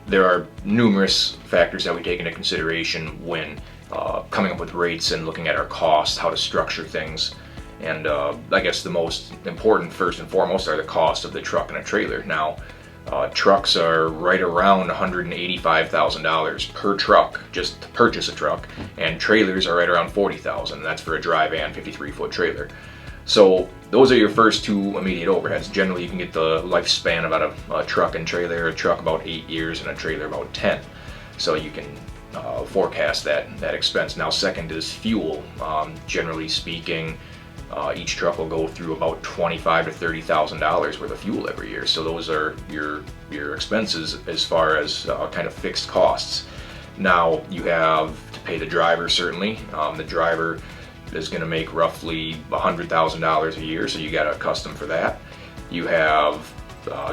there are numerous factors that we take into consideration when coming up with rates and looking at our costs, how to structure things. And I guess the most important, first and foremost, are the cost of the truck and a trailer. Now, trucks are right around $185,000 per truck just to purchase a truck, and trailers are right around $40,000. That's for a dry van 53-foot trailer. So those are your first two immediate overheads. Generally, you can get the lifespan about a truck and trailer, a truck about 8 years and a trailer about 10. So you can forecast that expense. Now, second is fuel. Generally speaking, each truck will go through about $25,000 to $30,000 worth of fuel every year. So those are your expenses as far as kind of fixed costs. Now you have to pay the driver, certainly. The driver is going to make roughly $100,000 a year, so you got to custom for that. You have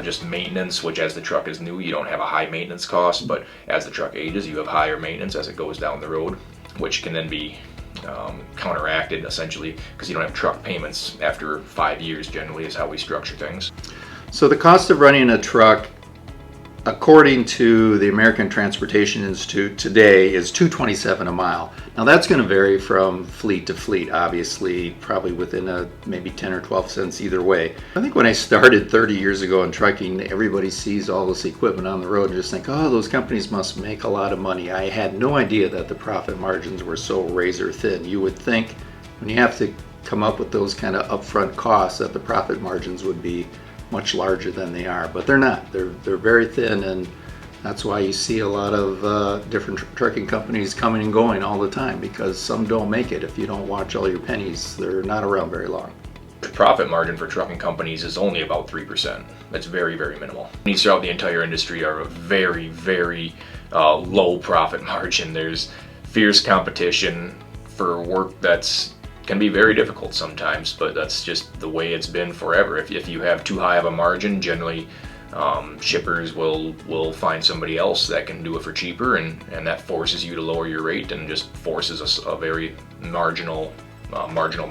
just maintenance, which as the truck is new, you don't have a high maintenance cost, but as the truck ages, you have higher maintenance as it goes down the road, which can then be counteracted essentially because you don't have truck payments after 5 years. Generally is how we structure things. So the cost of running a truck, according to the American Transportation Institute today, is $227 a mile. Now that's going to vary from fleet to fleet, obviously, probably within maybe 10 or 12 cents either way. I think when I started 30 years ago in trucking, everybody sees all this equipment on the road and just think, oh, those companies must make a lot of money. I had no idea that the profit margins were so razor thin. You would think when you have to come up with those kind of upfront costs that the profit margins would be much larger than they are, but they're not. They're very thin, and that's why you see a lot of different trucking companies coming and going all the time, because some don't make it. If you don't watch all your pennies, they're not around very long. The profit margin for trucking companies is only about 3%. That's very, very minimal. Companies throughout the entire industry are a very, very low profit margin. There's fierce competition for work that's can be very difficult sometimes, but that's just the way it's been forever. If you have too high of a margin, generally shippers will find somebody else that can do it for cheaper, and that forces you to lower your rate and just forces a very marginal margin